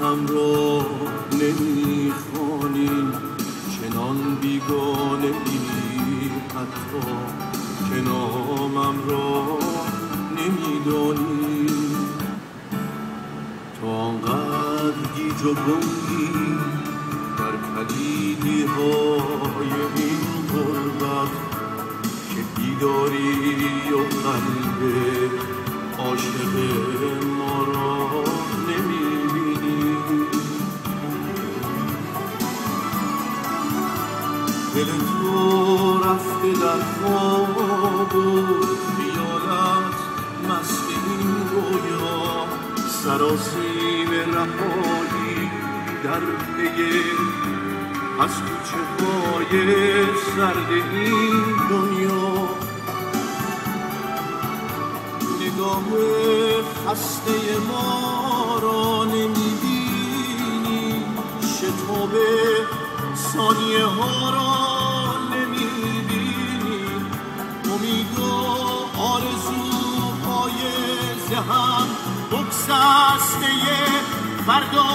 هم را نمیخوانی، چنان بیگانه ای حتی که نامم را نمیدانی. تا آنقدر گیج و گنگی در کلیدی های این غربت که بیداری و قلب عاشق ما را نمیبینی. دل تو رفته در خواب و خیالت مست این رویا، سراسیم رهایی در پی از کوچه های سرد این دنیا. نگاه خسته ما را نمیبینی، شتاب ثانیه ها را نمیبینی، امید و آرزوهای ذهن بگسسته فردا